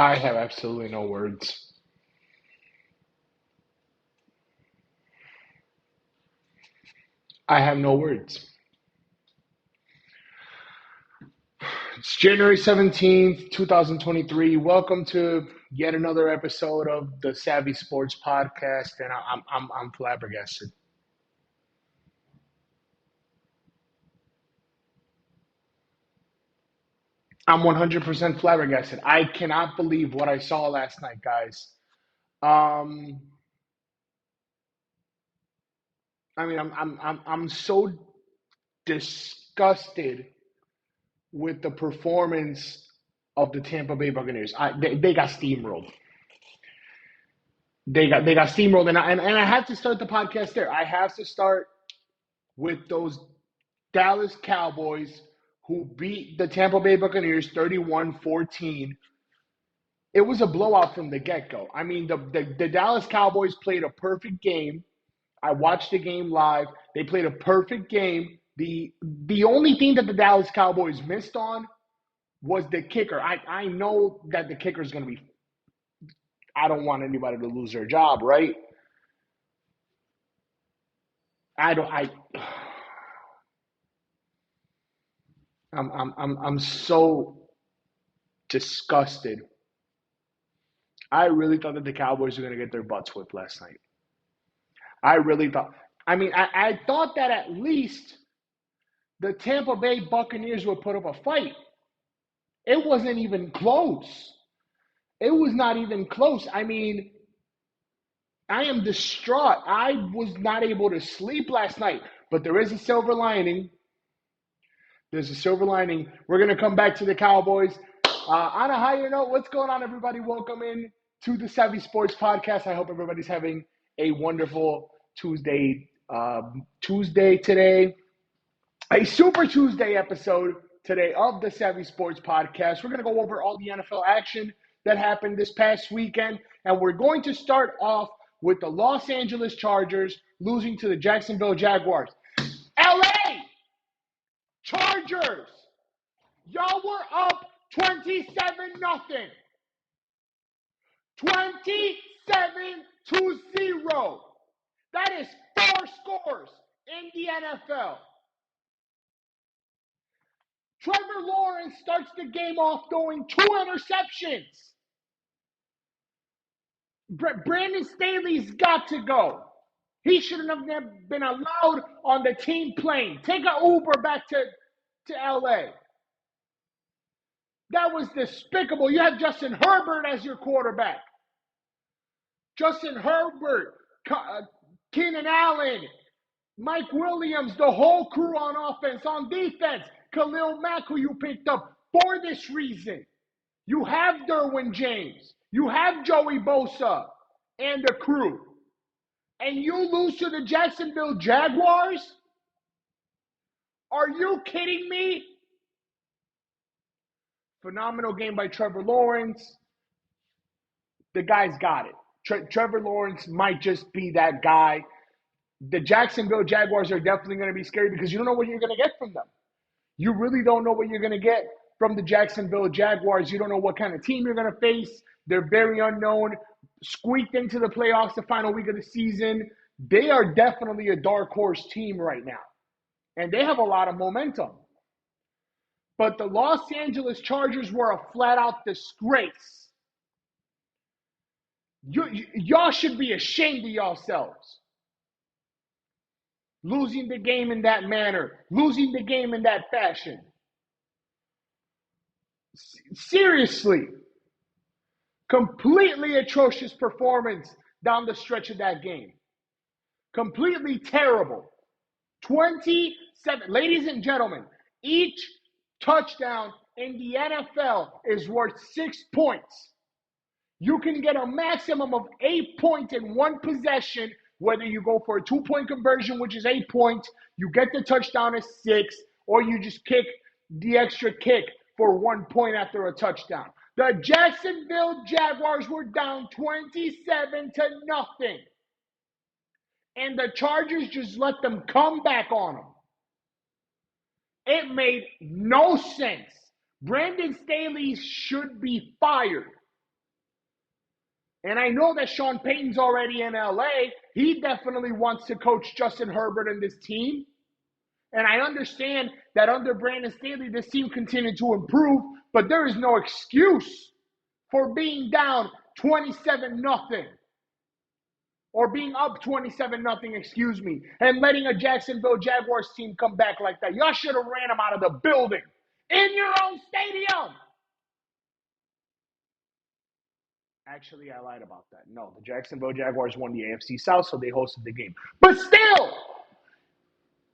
I have absolutely no words. I have no words. It's January 17th, 2023. Welcome to yet another episode of the Savvy Sports Podcast, and I'm flabbergasted. I'm 100% flabbergasted. I cannot believe what I saw last night, guys. Um, I'm so disgusted with the performance of the Tampa Bay Buccaneers. They got steamrolled. They got steamrolled, and I have to start the podcast there. I have to start with those Dallas Cowboys who beat the Tampa Bay Buccaneers 31-14. It was a blowout from the get-go. I mean, the Dallas Cowboys played a perfect game. I watched the game live. They played a perfect game. The only thing that the Dallas Cowboys missed on was the kicker. I know that the kicker is going to be. I don't want anybody to lose their job, right? I don't. I'm so disgusted. I really thought that the Cowboys were going to get their butts whipped last night. I really thought. I thought that at least the Tampa Bay Buccaneers would put up a fight. It wasn't even close. It was not even close. I am distraught. I was not able to sleep last night, but there is a silver lining. There's a silver lining. We're going to come back to the Cowboys. On a higher note, what's going on, everybody? Welcome in to the Savvy Sports Podcast. I hope everybody's having a wonderful Tuesday today. A Super Tuesday episode today of the Savvy Sports Podcast. We're going to go over all the NFL action that happened this past weekend, and we're going to start off with the Los Angeles Chargers losing to the Jacksonville Jaguars. LA Chargers, y'all were up 27-0. 27-0. That is 4 scores in the NFL. Trevor Lawrence starts the game off throwing 2 interceptions. Brandon Staley's got to go. He shouldn't have been allowed on the team plane. Take an Uber back to LA. That was despicable. You have Justin Herbert as your quarterback. Justin Herbert, Keenan Allen, Mike Williams, the whole crew on offense. On defense, Khalil Mack, who you picked up for this reason. You have Derwin James. You have Joey Bosa and the crew. And you lose to the Jacksonville Jaguars? Are you kidding me? Phenomenal game by Trevor Lawrence. The guy's got it. Trevor Lawrence might just be that guy. The Jacksonville Jaguars are definitely going to be scary because you don't know what you're going to get from them. You really don't know what you're going to get from the Jacksonville Jaguars. You don't know what kind of team you're going to face. They're very unknown. Squeaked into the playoffs the final week of the season. They are definitely a dark horse team right now. And they have a lot of momentum. But the Los Angeles Chargers were a flat-out disgrace. Y'all should be ashamed of yourselves. Losing the game in that manner. Losing the game in that fashion. Seriously. Completely atrocious performance down the stretch of that game. Completely terrible. 27. Ladies and gentlemen, each touchdown in the NFL is worth 6 points. You can get a maximum of 8 points in one possession, whether you go for a 2-point conversion, which is 8 points, you get the touchdown as 6, or you just kick the extra kick for 1 point after a touchdown. The Jacksonville Jaguars were down 27-0. And the Chargers just let them come back on them. It made no sense. Brandon Staley should be fired. And I know that Sean Payton's already in LA. He definitely wants to coach Justin Herbert and this team. And I understand that under Brandon Staley, this team continued to improve, but there is no excuse for being down 27-0 or being up 27-0, excuse me, and letting a Jacksonville Jaguars team come back like that. Y'all should have ran them out of the building in your own stadium. Actually, I lied about that. No, the Jacksonville Jaguars won the AFC South, so they hosted the game. But still,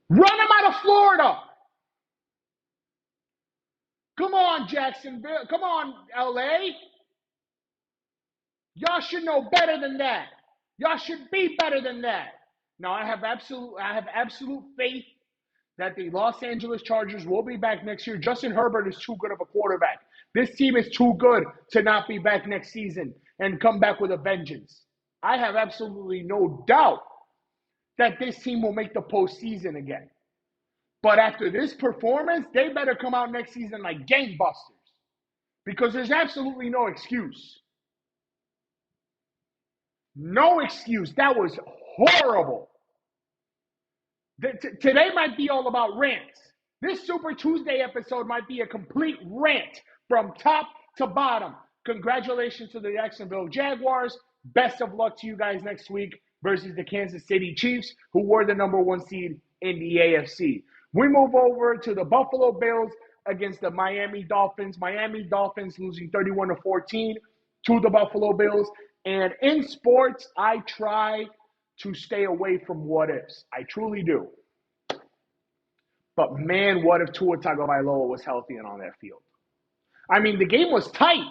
run them out of Florida. Come on, Jacksonville. Come on, LA. Y'all should know better than that. Y'all should be better than that. Now, I have absolute faith that the Los Angeles Chargers will be back next year. Justin Herbert is too good of a quarterback. This team is too good to not be back next season and come back with a vengeance. I have absolutely no doubt that this team will make the postseason again. But after this performance, they better come out next season like gangbusters, because there's absolutely no excuse. No excuse. That was horrible. Today might be all about rants. This Super Tuesday episode might be a complete rant from top to bottom. Congratulations to the Jacksonville Jaguars. Best of luck to you guys next week versus the Kansas City Chiefs, who were the number 1 seed in the AFC. We move over to the Buffalo Bills against the Miami Dolphins. Miami Dolphins losing 31-14 to the Buffalo Bills. And in sports, I try to stay away from what ifs. I truly do. But man, what if Tua Tagovailoa was healthy and on that field? I mean, the game was tight.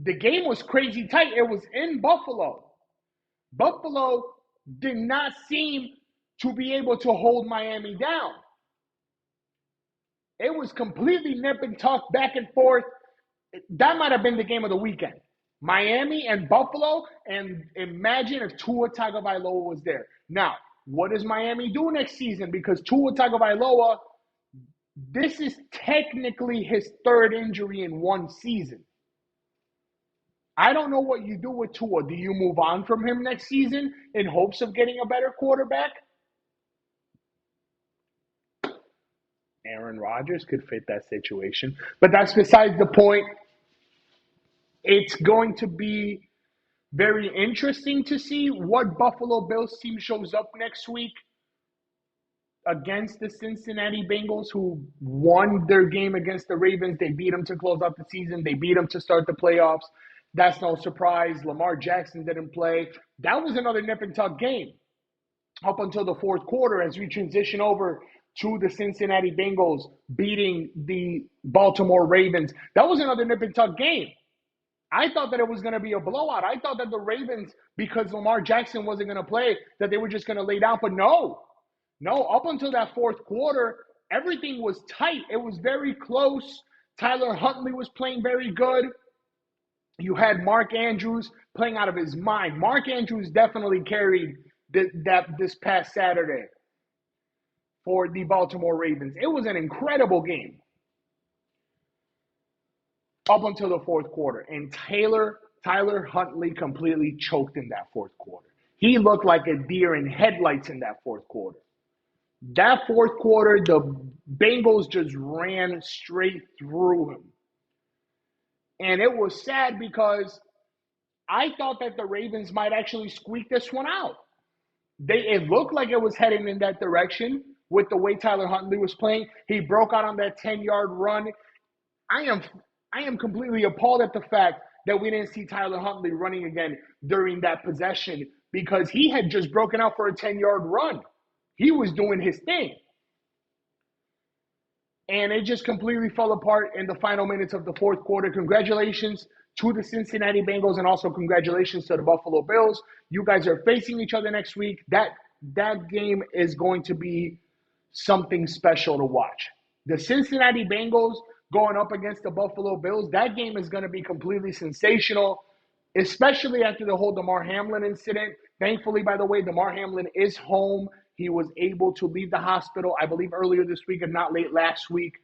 The game was crazy tight. It was in Buffalo. Buffalo did not seem to be able to hold Miami down. It was completely nip and tuck, back and forth. That might have been the game of the weekend. Miami and Buffalo, and imagine if Tua Tagovailoa was there. Now, what does Miami do next season? Because Tua Tagovailoa, this is technically his 3rd injury in 1 season. I don't know what you do with Tua. Do you move on from him next season in hopes of getting a better quarterback? Aaron Rodgers could fit that situation. But that's besides the point. It's going to be very interesting to see what Buffalo Bills team shows up next week against the Cincinnati Bengals, who won their game against the Ravens. They beat them to close out the season. They beat them to start the playoffs. That's no surprise. Lamar Jackson didn't play. That was another nip and tuck game up until the 4th quarter as we transition over to the Cincinnati Bengals beating the Baltimore Ravens. That was another nip and tuck game. I thought that it was going to be a blowout. I thought that the Ravens, because Lamar Jackson wasn't going to play, that they were just going to lay down. But no, up until that 4th quarter, everything was tight. It was very close. Tyler Huntley was playing very good. You had Mark Andrews playing out of his mind. Mark Andrews definitely carried this past Saturday for the Baltimore Ravens. It was an incredible game up until the 4th quarter. And Tyler Huntley completely choked in that 4th quarter. He looked like a deer in headlights in that 4th quarter. That 4th quarter, the Bengals just ran straight through him. And it was sad because I thought that the Ravens might actually squeak this one out. It looked like it was heading in that direction with the way Tyler Huntley was playing. He broke out on that 10-yard run. I am completely appalled at the fact that we didn't see Tyler Huntley running again during that possession, because he had just broken out for a 10-yard run. He was doing his thing. And it just completely fell apart in the final minutes of the 4th quarter. Congratulations to the Cincinnati Bengals, and also congratulations to the Buffalo Bills. You guys are facing each other next week. That game is going to be something special to watch. The Cincinnati Bengals going up against the Buffalo Bills, that game is going to be completely sensational, especially after the whole Damar Hamlin incident. Thankfully, by the way, Damar Hamlin is home. He was able to leave the hospital, I believe, earlier this week, if not late last week.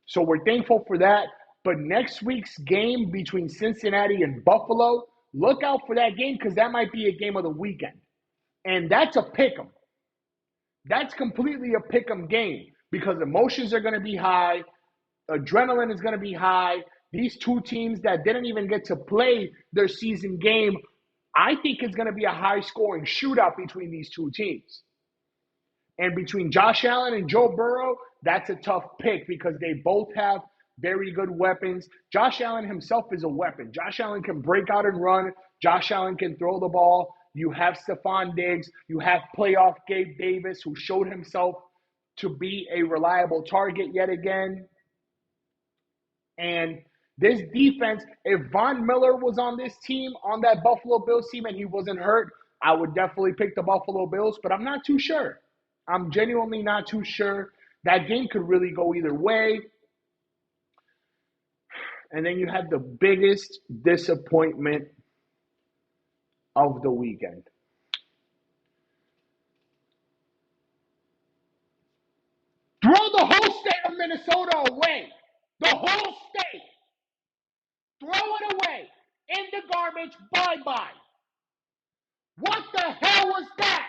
So we're thankful for that. But next week's game between Cincinnati and Buffalo Look out for that game because that might be a game of the weekend. And that's a pick 'em. That's completely a pick 'em game because emotions are going to be high. Adrenaline is going to be high. These two teams that didn't even get to play their season game, I think it's going to be a high-scoring shootout between these two teams. And between Josh Allen and Joe Burrow, that's a tough pick because they both have very good weapons. Josh Allen himself is a weapon. Josh Allen can break out and run. Josh Allen can throw the ball. You have Stephon Diggs. You have playoff Gabe Davis, who showed himself to be a reliable target yet again. And this defense, if Von Miller was on this team, on that Buffalo Bills team, and he wasn't hurt, I would definitely pick the Buffalo Bills, but I'm not too sure. I'm genuinely not too sure. That game could really go either way. And then you have the biggest disappointment of the weekend. Throw the whole state of Minnesota away. The whole state. Throw it away. In the garbage. Bye-bye. What the hell was that?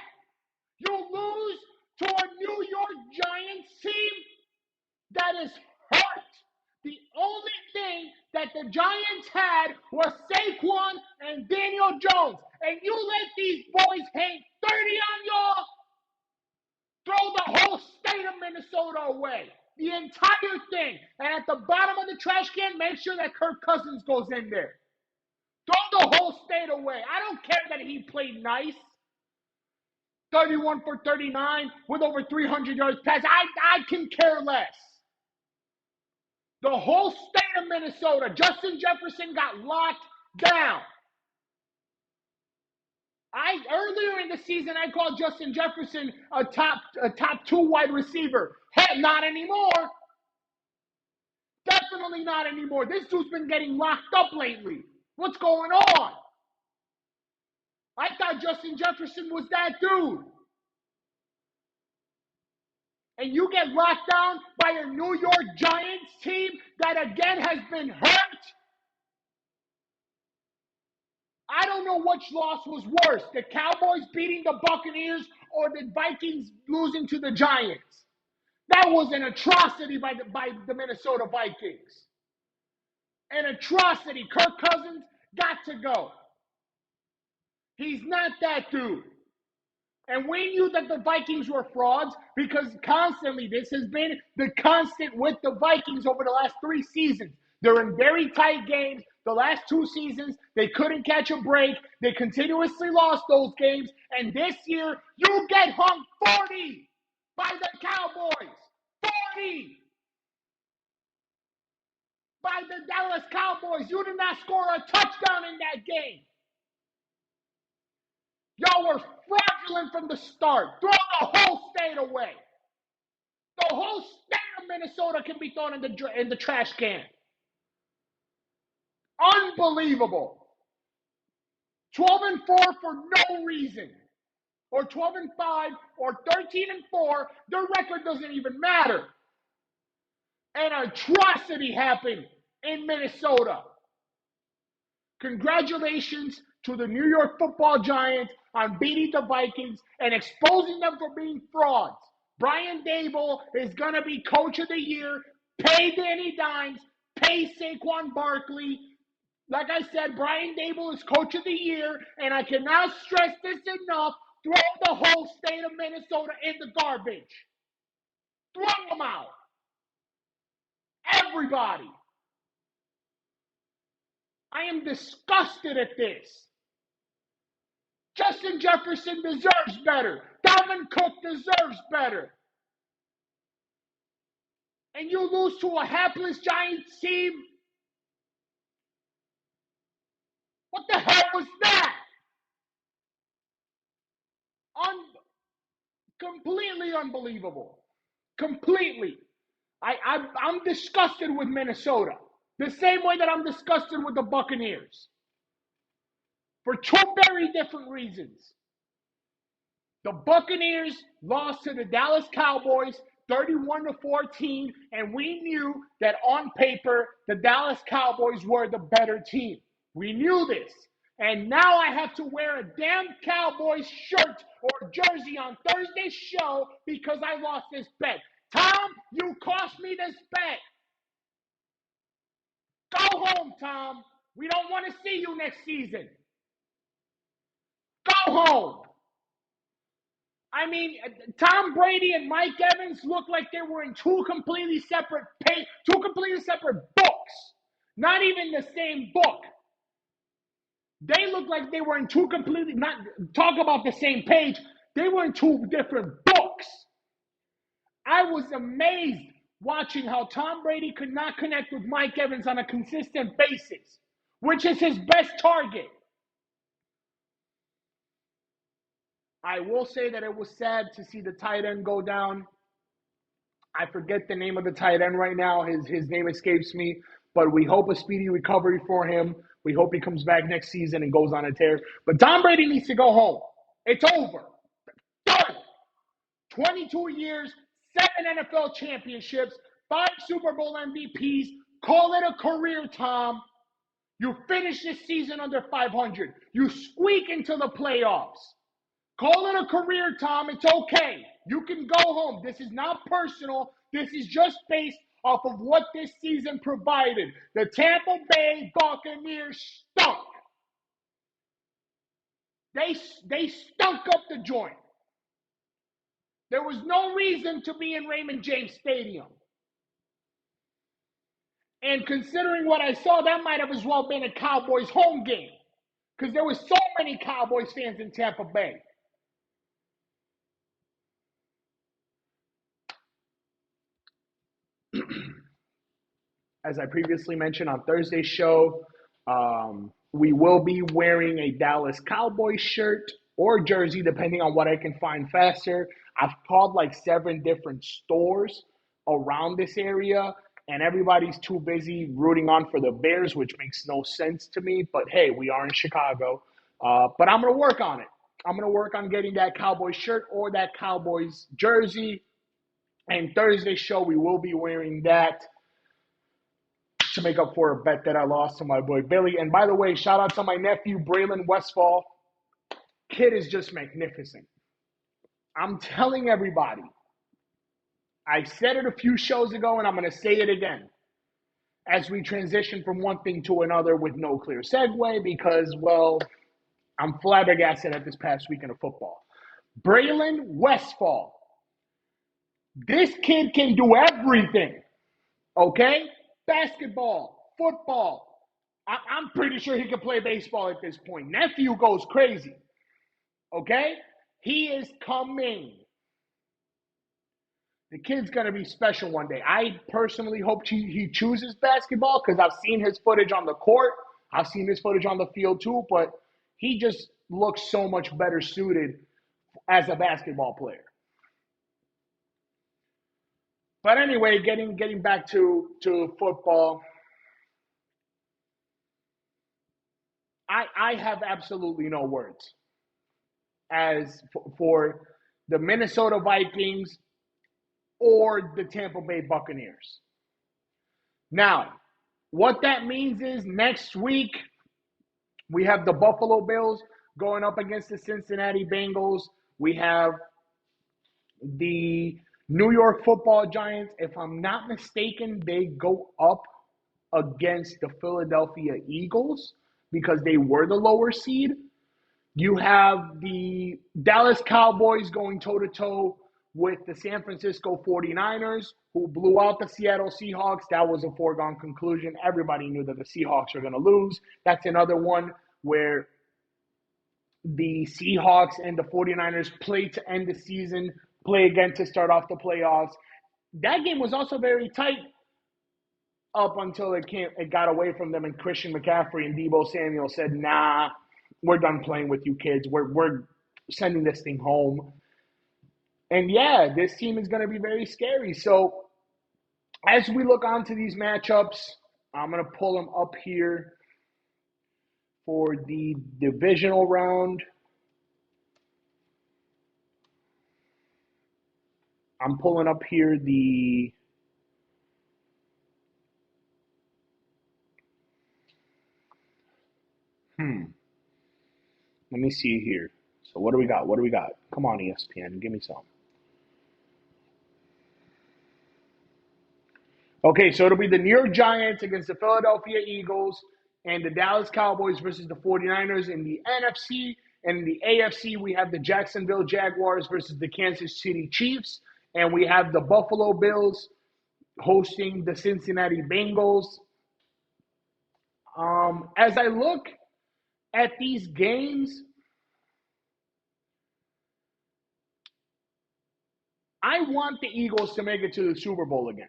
You lose to a New York Giants team that is hurt. The only thing that the Giants had was Saquon and Daniel Jones. And you let these boys hang 30 on y'all? Throw the whole state of Minnesota away. The entire thing. And at the bottom of the trash can, make sure that Kirk Cousins goes in there. Throw the whole state away. I don't care that he played nice. 31 for 39 with over 300 yards pass. I can care less. The whole state of Minnesota, Justin Jefferson got locked down. Earlier in the season, I called Justin Jefferson a top 2 wide receiver. Heck, not anymore. Definitely not anymore. This dude's been getting locked up lately. What's going on? I thought Justin Jefferson was that dude. And you get locked down by a New York Giants team that again has been hurt. I don't know which loss was worse, the Cowboys beating the Buccaneers or the Vikings losing to the Giants. That was an atrocity by the Minnesota Vikings. An atrocity. Kirk Cousins got to go. He's not that dude. And we knew that the Vikings were frauds because constantly this has been the constant with the Vikings over the last 3 seasons. They're in very tight games. The last 2 seasons, they couldn't catch a break. They continuously lost those games. And this year, you get hung 40 by the Cowboys. 40 by the Dallas Cowboys. You did not score a touchdown in that game. Y'all were fraudulent from the start. Throw the whole state away. The whole state of Minnesota can be thrown in the trash can. Unbelievable. 12-4 for no reason. Or 12-5 or 13-4. Their record doesn't even matter. An atrocity happened in Minnesota. Congratulations to the New York Football Giants on beating the Vikings and exposing them for being frauds. Brian Daboll is going to be Coach of the Year. Pay Danny Dimes. Pay Saquon Barkley. Like I said, Brian Daboll is Coach of the Year, and I cannot stress this enough. Throw the whole state of Minnesota in the garbage. Throw them out. Everybody. I am disgusted at this. Justin Jefferson deserves better. Dalvin Cook deserves better. And you lose to a hapless Giants team? What the hell was that? Completely unbelievable. Completely. I'm disgusted with Minnesota. The same way that I'm disgusted with the Buccaneers. For 2 very different reasons. The Buccaneers lost to the Dallas Cowboys 31-14, and we knew that on paper, the Dallas Cowboys were the better team. We knew this. And now I have to wear a damn Cowboys shirt or jersey on Thursday's show because I lost this bet. Tom, you cost me this bet. Go home, Tom. We don't want to see you next season. Go home. I mean, Tom Brady and Mike Evans looked like they were in two completely separate books. Not even the same book. They looked like they were in two completely, not talk about the same page. They were in two different books. I was amazed watching how Tom Brady could not connect with Mike Evans on a consistent basis, which is his best target. I will say that it was sad to see the tight end go down. I forget the name of the tight end right now. His name escapes me, but we hope a speedy recovery for him. We hope he comes back next season and goes on a tear. But Tom Brady needs to go home. It's over. Done. 22 years, 7 NFL championships, 5 Super Bowl MVPs. Call it a career, Tom. You finish this season under 500. You squeak into the playoffs. Call it a career, Tom. It's okay. You can go home. This is not personal. This is just based off of what this season provided. The Tampa Bay Buccaneers stunk. They stunk up the joint. There was no reason to be in Raymond James Stadium. And considering what I saw, that might have as well been a Cowboys home game. Because there were so many Cowboys fans in Tampa Bay. As I previously mentioned on Thursday's show, we will be wearing a Dallas Cowboys shirt or jersey, depending on what I can find faster. I've called like 7 different stores around this area, and everybody's too busy rooting on for the Bears, which makes no sense to me. But hey, we are in Chicago. But I'm going to work on it. I'm going to work on getting that Cowboys shirt or that Cowboys jersey. And Thursday's show, we will be wearing that to make up for a bet that I lost to my boy Billy. And by the way, shout out to my nephew, Braylon Westfall. Kid is just magnificent. I'm telling everybody, I said it a few shows ago, and I'm going to say it again as we transition from one thing to another with no clear segue because, well, I'm flabbergasted at this past weekend of football. Braylon Westfall. This kid can do everything, okay? Basketball, football. I'm pretty sure he can play baseball at this point. Nephew goes crazy, okay? He is coming. The kid's going to be special one day. I personally hope he chooses basketball because I've seen his footage on the court. I've seen his footage on the field too, but he just looks so much better suited as a basketball player. But anyway, getting back to football, I have absolutely no words as for the Minnesota Vikings or the Tampa Bay Buccaneers. Now, what that means is next week we have the Buffalo Bills going up against the Cincinnati Bengals. We have the New York Football Giants. If I'm not mistaken, they go up against the Philadelphia Eagles because they were the lower seed. You have the Dallas Cowboys going toe-to-toe with the San Francisco 49ers, who blew out the Seattle Seahawks. That was a foregone conclusion. Everybody knew that the Seahawks were going to lose. That's another one where the Seahawks and the 49ers play to end the season, play again to start off the playoffs. That game was also very tight up until it got away from them, and Christian McCaffrey and Deebo Samuel said, nah, we're done playing with you kids. We're sending this thing home. And yeah, this team is going to be very scary. So as we look onto these matchups, I'm going to pull them up here for the divisional round. I'm pulling up here the Let me see here. So what do we got? What do we got? Come on, ESPN, give me some. Okay, so it'll be the New York Giants against the Philadelphia Eagles and the Dallas Cowboys versus the 49ers in the NFC. And in the AFC, we have the Jacksonville Jaguars versus the Kansas City Chiefs. And we have the Buffalo Bills hosting the Cincinnati Bengals. As I look at these games, I want the Eagles to make it to the Super Bowl again.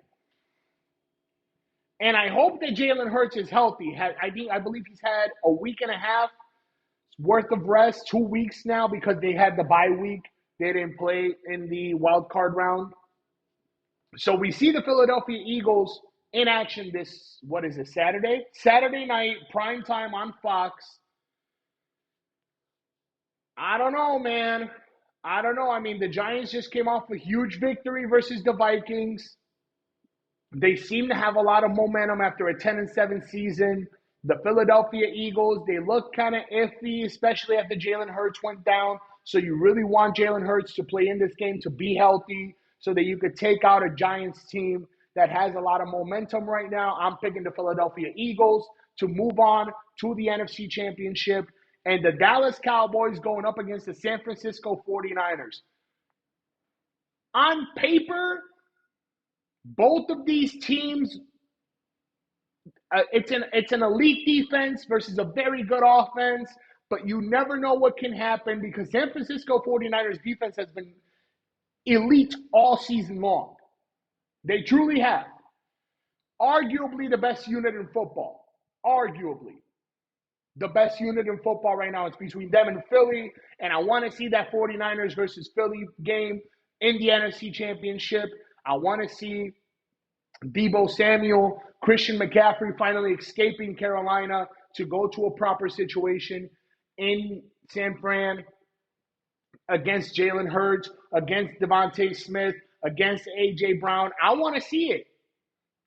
And I hope that Jalen Hurts is healthy. I believe he's had a week and a half worth of rest, 2 weeks now, because they had the bye week. They didn't play in the wild card round. So we see the Philadelphia Eagles in action this, what is it, Saturday? Saturday night, prime time on Fox. I don't know, man. I don't know. I mean, the Giants just came off a huge victory versus the Vikings. They seem to have a lot of momentum after a 10-7 season. The Philadelphia Eagles, they look kind of iffy, especially after Jalen Hurts went down. So you really want Jalen Hurts to play in this game, to be healthy, so that you could take out a Giants team that has a lot of momentum right now. I'm picking the Philadelphia Eagles to move on to the NFC Championship. And the Dallas Cowboys going up against the San Francisco 49ers. On paper, both of these teams, it's an elite defense versus a very good offense, but you never know what can happen because San Francisco 49ers defense has been elite all season long. They truly have. Arguably the best unit in football. Arguably. The best unit in football right now is between them and Philly, and I want to see that 49ers versus Philly game in the NFC Championship. I want to see Deebo Samuel, Christian McCaffrey finally escaping Carolina to go to a proper situation in San Fran against Jalen Hurts, against Devontae Smith, against A.J. Brown. I want to see it.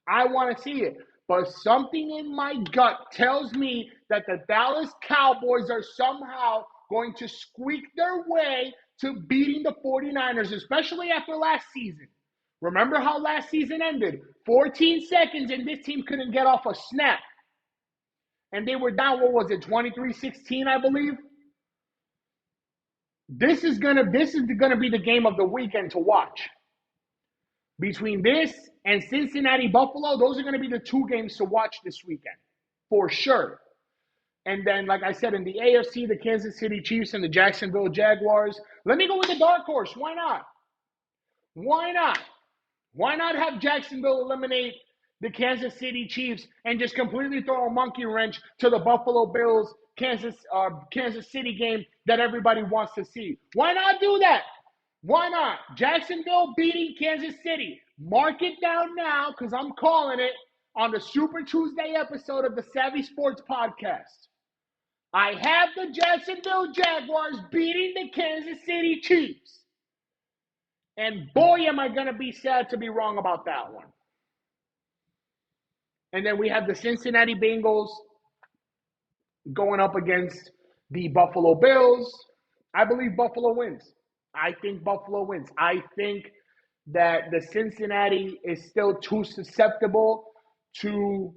I want to see it. But something in my gut tells me that the Dallas Cowboys are somehow going to squeak their way to beating the 49ers, especially after last season. Remember how last season ended? 14 seconds and this team couldn't get off a snap. And they were down, what was it, 23-16, I believe? This is gonna be the game of the weekend to watch. Between this and Cincinnati Buffalo, those are going to be the two games to watch this weekend, for sure. And then, like I said, in the AFC, the Kansas City Chiefs and the Jacksonville Jaguars. Let me go with the dark horse. Why not? Why not? Why not have Jacksonville eliminate the Kansas City Chiefs and just completely throw a monkey wrench to the Buffalo Bills Kansas City game that everybody wants to see? Why not do that? Why not? Jacksonville beating Kansas City. Mark it down now because I'm calling it on the Super Tuesday episode of the Savvy Sports Podcast. I have the Jacksonville Jaguars beating the Kansas City Chiefs. And boy, am I going to be sad to be wrong about that one. And then we have the Cincinnati Bengals going up against the Buffalo Bills. I believe Buffalo wins. I think Buffalo wins. I think that the Cincinnati is still too susceptible to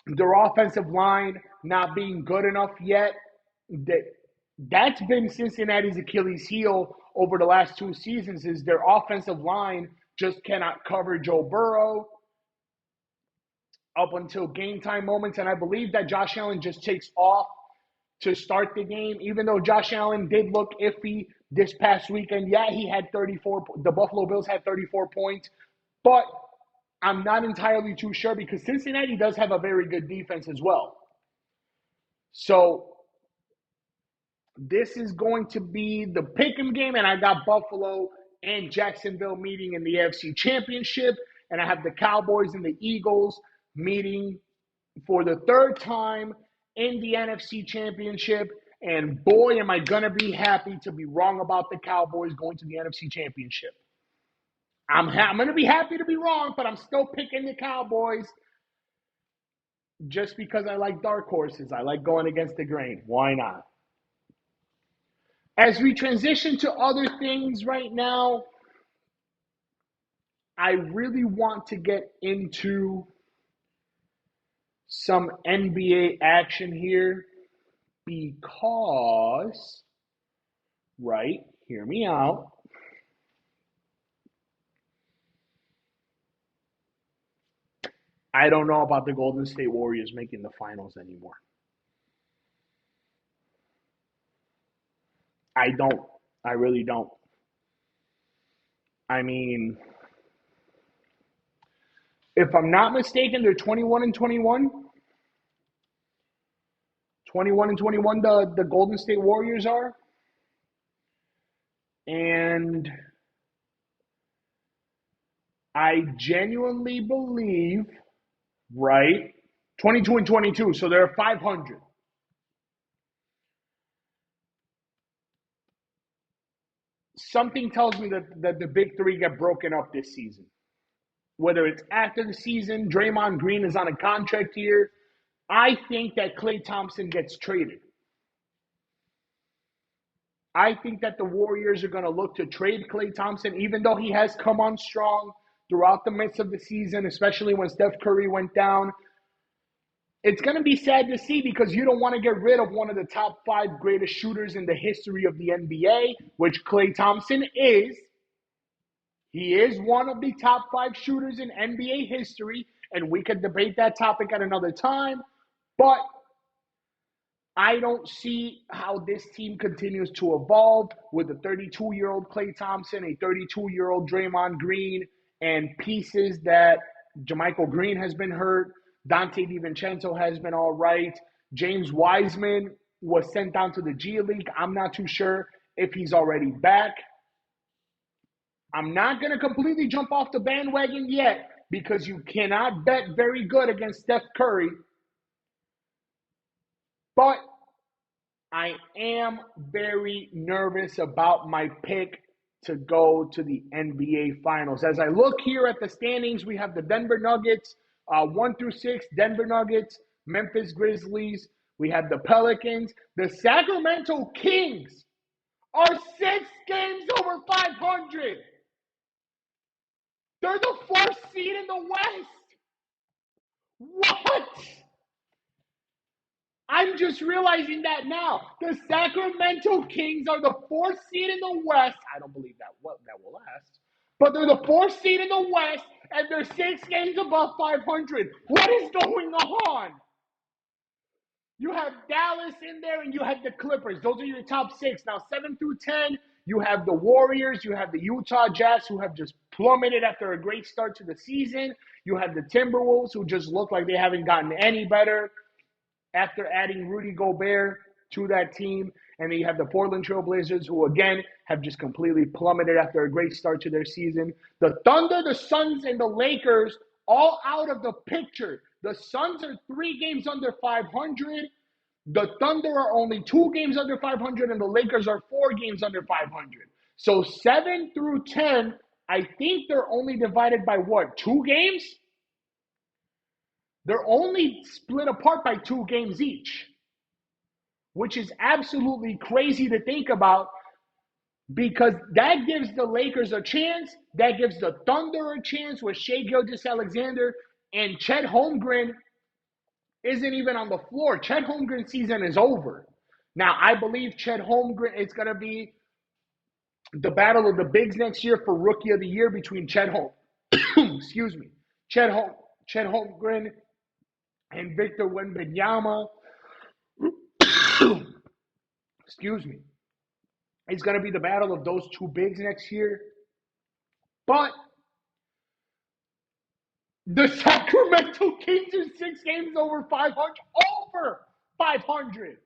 their offensive line not being good enough yet. That's been Cincinnati's Achilles heel over the last 2 seasons is their offensive line just cannot cover Joe Burrow up until game time moments. And I believe that Josh Allen just takes off to start the game, even though Josh Allen did look iffy this past weekend. Yeah, he had 34. The Buffalo Bills had 34 points, but I'm not entirely too sure because Cincinnati does have a very good defense as well. So this is going to be the pick'em game, and I got Buffalo and Jacksonville meeting in the AFC Championship, and I have the Cowboys and the Eagles meeting for the third time in the NFC Championship. And boy, am I going to be happy to be wrong about the Cowboys going to the NFC Championship. I'm going to be happy to be wrong, but I'm still picking the Cowboys just because I like dark horses. I like going against the grain. Why not? As we transition to other things right now, I really want to get into some NBA action here because, right, hear me out. I don't know about the Golden State Warriors making the finals anymore. I don't. I really don't. I mean, if I'm not mistaken, they're 21 and 21. 21 and 21, the Golden State Warriors are. And I genuinely believe, right? 22 and 22, so they're 500. Something tells me that the big three get broken up this season. Whether it's after the season, Draymond Green is on a contract here. I think that Klay Thompson gets traded. I think that the Warriors are going to look to trade Klay Thompson, even though he has come on strong throughout the midst of the season, especially when Steph Curry went down. It's going to be sad to see because you don't want to get rid of one of the top 5 greatest shooters in the history of the NBA, which Klay Thompson is. He is one of the top 5 shooters in NBA history, and we could debate that topic at another time. But I don't see how this team continues to evolve with a 32-year-old Klay Thompson, a 32-year-old Draymond Green, and pieces that JaMychal Green has been hurt. Dante DiVincenzo has been all right. James Wiseman was sent down to the G League. I'm not too sure if he's already back. I'm not going to completely jump off the bandwagon yet because you cannot bet very good against Steph Curry. But I am very nervous about my pick to go to the NBA Finals. As I look here at the standings, we have the Denver Nuggets, 1 through 6, Denver Nuggets, Memphis Grizzlies. We have the Pelicans. The Sacramento Kings are 6 games over 500. They're the 4th seed in the West. What? I'm just realizing that now. The Sacramento Kings are the 4th seed in the West. I don't believe that will last. But they're the 4th seed in the West, and they're 6 games above 500. What is going on? You have Dallas in there, and you have the Clippers. Those are your top 6. Now, 7 through 10, you have the Warriors. You have the Utah Jazz, who have just plummeted after a great start to the season. You have the Timberwolves, who just look like they haven't gotten any better after adding Rudy Gobert to that team. And then you have the Portland Trail Blazers, who, again, have just completely plummeted after a great start to their season. The Thunder, the Suns, and the Lakers all out of the picture. The Suns are 3 games under 500. The Thunder are only 2 games under 500, and the Lakers are 4 games under 500. So 7 through 10, I think they're only divided by what, 2 games? They're only split apart by 2 games each, which is absolutely crazy to think about because that gives the Lakers a chance. That gives the Thunder a chance with Shai Gilgeous-Alexander, and Chet Holmgren isn't even on the floor. Chet Holmgren's season is over. Now, I believe Chet Holmgren, it's going to be the battle of the bigs next year for Rookie of the Year between Chet Holmgren and Victor Wembanyama. Excuse me. It's going to be the battle of those 2 bigs next year. But the Sacramento Kings are 6 games over 500. Over 500.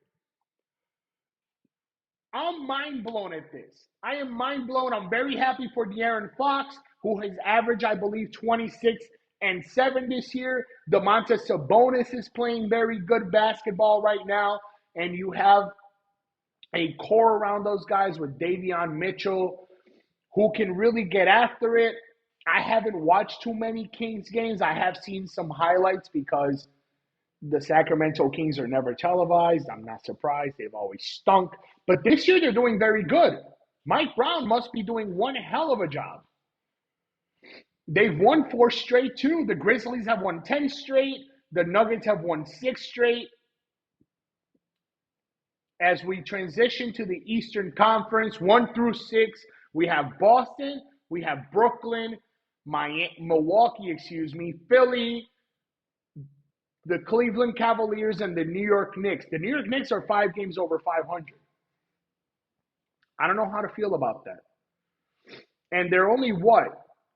I'm mind blown at this. I am mind blown. I'm very happy for De'Aaron Fox, who has averaged, I believe, 26 and 7 this year. Domantas Sabonis is playing very good basketball right now. And you have a core around those guys with Davion Mitchell, who can really get after it. I haven't watched too many Kings games. I have seen some highlights because The Sacramento Kings are never televised. I'm not surprised. They've always stunk. But this year they're doing very good. Mike Brown must be doing one hell of a job. They've won 4 straight, too. The Grizzlies have won 10 straight. The Nuggets have won 6 straight. As we transition to the Eastern Conference, 1 through 6, we have Boston, we have Brooklyn, Milwaukee, Philly, the Cleveland Cavaliers, and the New York Knicks. The New York Knicks are 5 games over 500. I don't know how to feel about that. And they're only what?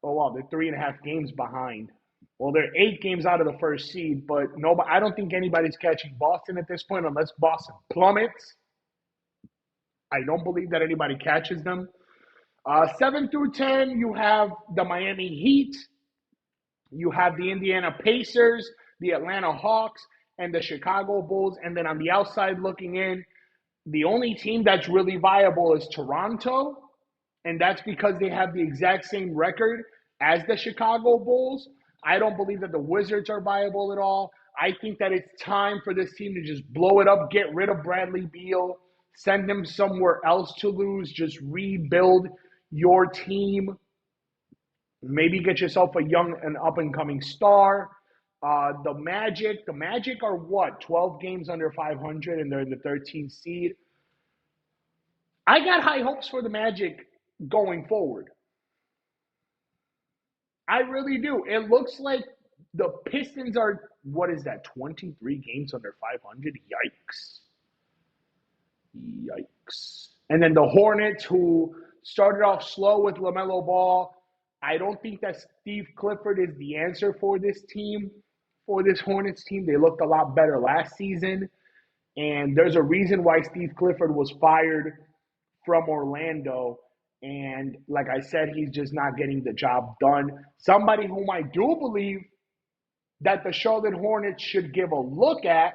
Oh, wow, they're 3.5 games behind. Well, they're 8 games out of the first seed, but I don't think anybody's catching Boston at this point unless Boston plummets. I don't believe that anybody catches them. 7 through 10, you have the Miami Heat. You have the Indiana Pacers, the Atlanta Hawks, and the Chicago Bulls. And then on the outside looking in, the only team that's really viable is Toronto. And that's because they have the exact same record as the Chicago Bulls. I don't believe that the Wizards are viable at all. I think that it's time for this team to just blow it up, get rid of Bradley Beal, send them somewhere else to lose, just rebuild your team. Maybe get yourself a young and up-and-coming star. The Magic are what? 12 games under 500, and they're in the 13th seed. I got high hopes for the Magic going forward. I really do. It looks like the Pistons are, 23 games under 500? Yikes. And then the Hornets, who started off slow with LaMelo Ball. I don't think that Steve Clifford is the answer for this team, for this Hornets team. They looked a lot better last season. And there's a reason why Steve Clifford was fired from Orlando. And like I said, he's just not getting the job done. Somebody whom I do believe that the Charlotte Hornets should give a look at,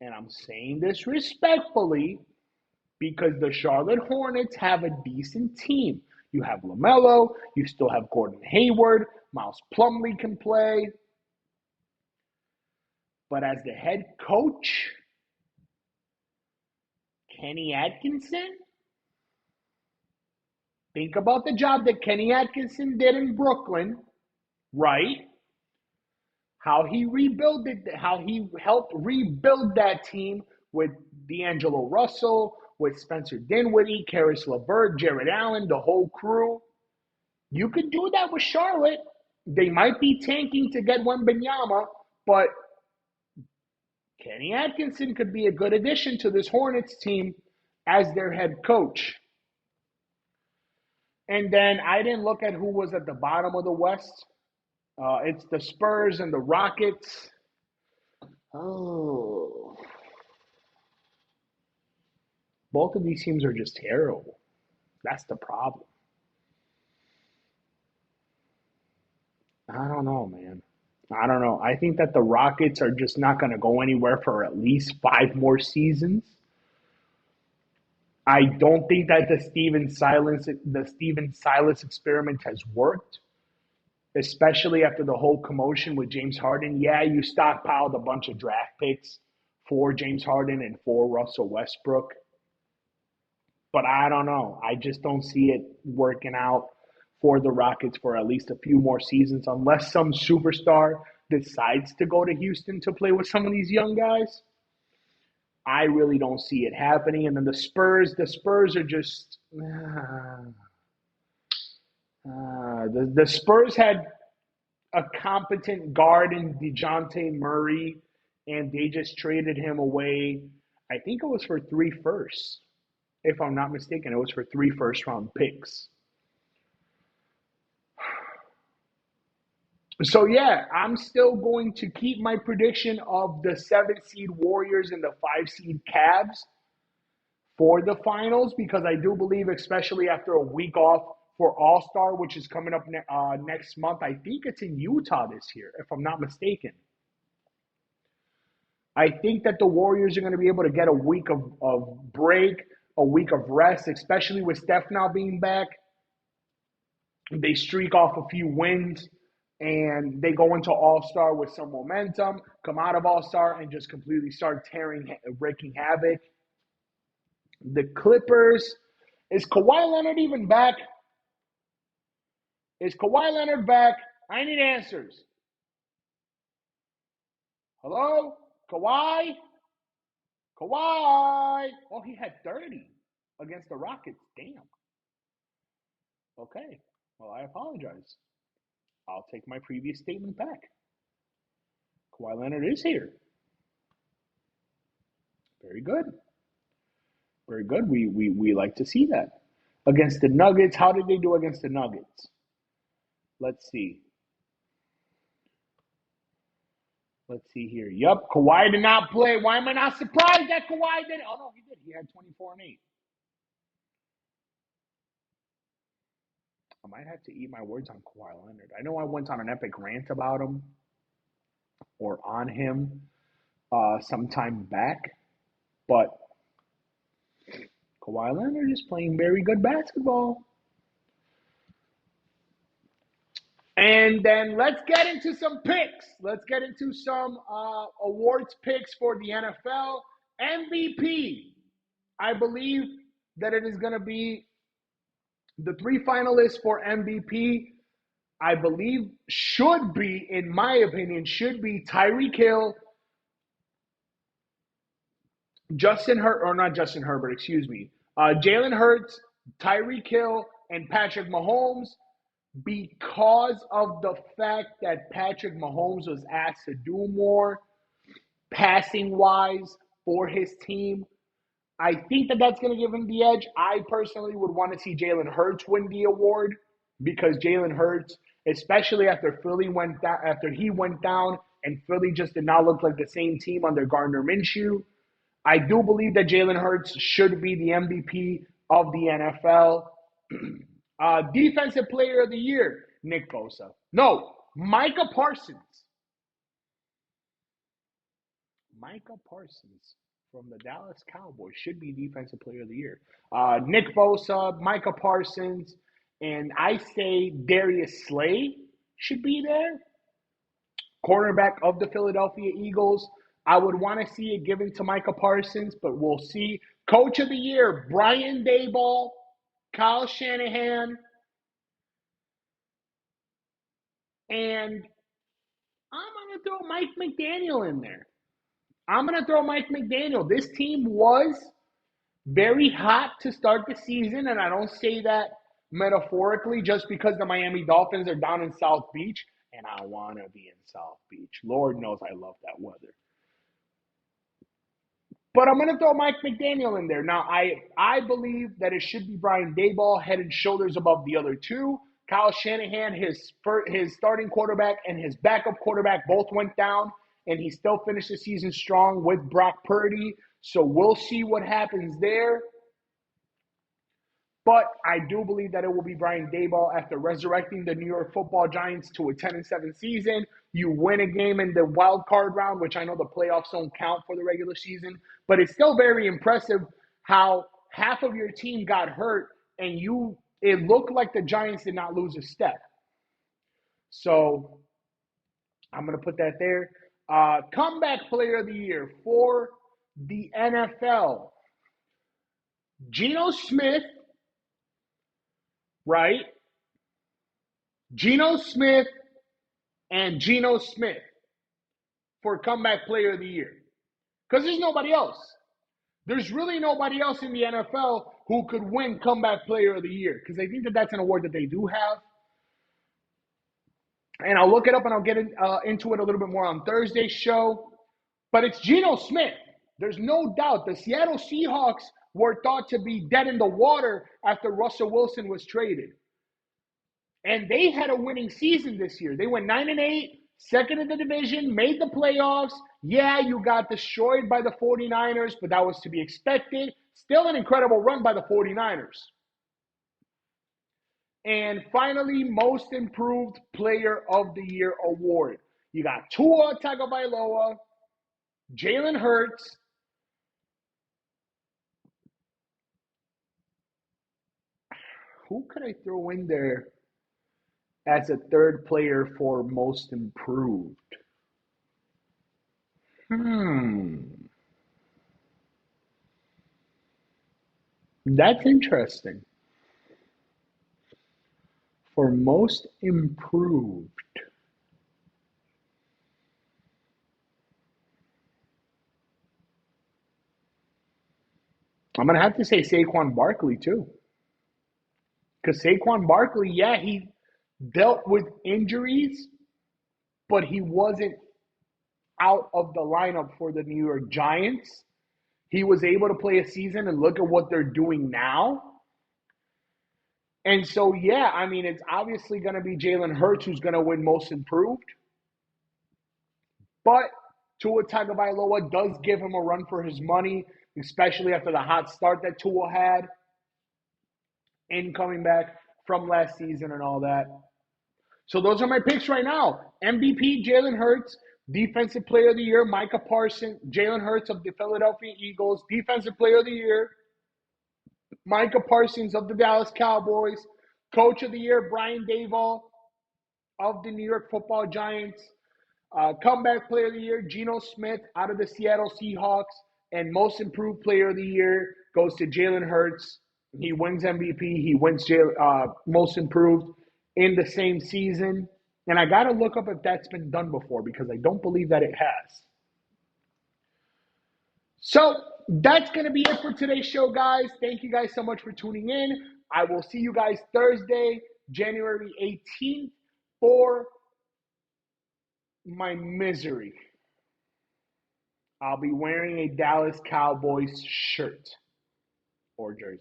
and I'm saying this respectfully, because the Charlotte Hornets have a decent team. You have LaMelo, you still have Gordon Hayward, Miles Plumlee can play. But as the head coach, Kenny Atkinson, think about the job that Kenny Atkinson did in Brooklyn, right? How he helped rebuild that team with D'Angelo Russell, with Spencer Dinwiddie, Karis LeVert, Jared Allen, the whole crew. You could do that with Charlotte. They might be tanking to get Wembanyama, but Kenny Atkinson could be a good addition to this Hornets team as their head coach. And then I didn't look at who was at the bottom of the West. It's the Spurs and the Rockets. Oh. Both of these teams are just terrible. That's the problem. I don't know, man. I don't know. I think that the Rockets are just not going to go anywhere for at least 5 more seasons. I don't think that the Steven Silas experiment has worked, especially after the whole commotion with James Harden. Yeah, you stockpiled a bunch of draft picks for James Harden and for Russell Westbrook. But I don't know. I just don't see it working out for the Rockets for at least a few more seasons, unless some superstar decides to go to Houston to play with some of these young guys. I really don't see it happening. And then the Spurs are just the Spurs had a competent guard in DeJounte Murray, and they just traded him away. I think it was for 3 firsts. If I'm not mistaken, it was for 3 first-round picks. So, yeah, I'm still going to keep my prediction of the 7-seed Warriors and the 5-seed Cavs for the finals, because I do believe, especially after a week off for All-Star, which is coming up next month. I think it's in Utah this year, if I'm not mistaken. I think that the Warriors are going to be able to get a week of break, a week of rest, especially with Steph now being back. They streak off a few wins, and they go into All-Star with some momentum, come out of All-Star and just completely start wreaking havoc. The Clippers, is Kawhi Leonard even back? Is Kawhi Leonard back? I need answers. Hello? Kawhi? Kawhi? Oh, he had 30 against the Rockets. Damn. Okay. Well, I apologize. I'll take my previous statement back. Kawhi Leonard is here. Very good. Very good. We like to see that. Against the Nuggets, how did they do against the Nuggets? Let's see. Let's see here. Yup, Kawhi did not play. Why am I not surprised that Kawhi did? Oh, no, he did. He had 24 and 8. I might have to eat my words on Kawhi Leonard. I know I went on an epic rant about him or on him sometime back, but Kawhi Leonard is playing very good basketball. And then let's get into some picks. Let's get into some awards picks for the NFL. MVP. I believe that it is going to be the 3 finalists for MVP. I believe should be, in my opinion, should be Tyreek Hill, Jalen Hurts, Tyreek Hill, and Patrick Mahomes, because of the fact that Patrick Mahomes was asked to do more passing-wise for his team. I think that that's going to give him the edge. I personally would want to see Jalen Hurts win the award because Jalen Hurts, especially after he went down and Philly just did not look like the same team under Gardner Minshew, I do believe that Jalen Hurts should be the MVP of the NFL. Defensive Player of the Year, Nick Bosa. No, Micah Parsons. Micah Parsons from the Dallas Cowboys should be Defensive Player of the Year. Nick Bosa, Micah Parsons, and I say Darius Slay should be there. Cornerback of the Philadelphia Eagles. I would want to see it given to Micah Parsons, but we'll see. Coach of the Year, Brian Daboll, Kyle Shanahan, and I'm going to throw Mike McDaniel in there. This team was very hot to start the season, and I don't say that metaphorically just because the Miami Dolphins are down in South Beach, and I want to be in South Beach. Lord knows I love that weather. But I'm going to throw Mike McDaniel in there. Now, I believe that it should be Brian Daboll, head and shoulders above the other two. Kyle Shanahan, his starting quarterback and his backup quarterback both went down, and he still finished the season strong with Brock Purdy. So we'll see what happens there. But I do believe that it will be Brian Daboll after resurrecting the New York Football Giants to a 10-7 season. You win a game in the wild card round, which I know the playoffs don't count for the regular season, but it's still very impressive how half of your team got hurt and it looked like the Giants did not lose a step. So I'm going to put that there. Comeback Player of the Year for the NFL. Geno Smith. Right? Geno Smith and Geno Smith for Comeback Player of the Year. Because there's nobody else. There's really nobody else in the NFL who could win Comeback Player of the Year. Because I think that that's an award that they do have. And I'll look it up and I'll get into it a little bit more on Thursday's show. But it's Geno Smith. There's no doubt. The Seattle Seahawks were thought to be dead in the water after Russell Wilson was traded. And they had a winning season this year. They went 9-8, second in the division, made the playoffs. Yeah, you got destroyed by the 49ers, but that was to be expected. Still an incredible run by the 49ers. And finally, Most Improved Player of the Year award. You got Tua Tagovailoa, Jalen Hurts, who could I throw in there as a third player for most improved. That's interesting. For most improved. I'm going to have to say Saquon Barkley, too. Because Saquon Barkley, yeah, he dealt with injuries, but he wasn't out of the lineup for the New York Giants. He was able to play a season, and look at what they're doing now. And so, yeah, I mean, it's obviously going to be Jalen Hurts who's going to win most improved. But Tua Tagovailoa does give him a run for his money, especially after the hot start that Tua had in coming back from last season and all that. So those are my picks right now. MVP, Jalen Hurts. Defensive Player of the Year, Micah Parsons. Jalen Hurts of the Philadelphia Eagles. Defensive Player of the Year, Micah Parsons of the Dallas Cowboys. Coach of the Year, Brian Daboll of the New York Football Giants. Comeback Player of the Year, Geno Smith out of the Seattle Seahawks. And Most Improved Player of the Year goes to Jalen Hurts. He wins MVP. He wins Most Improved in the same season. And I got to look up if that's been done before because I don't believe that it has. So that's going to be it for today's show, guys. Thank you guys so much for tuning in. I will see you guys Thursday, January 18th for my misery. I'll be wearing a Dallas Cowboys shirt or jersey.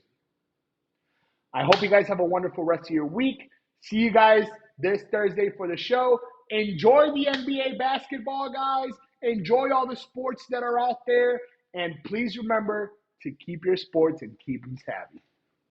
I hope you guys have a wonderful rest of your week. See you guys this Thursday for the show. Enjoy the NBA basketball, guys. Enjoy all the sports that are out there. And please remember to keep your sports and keep them savvy.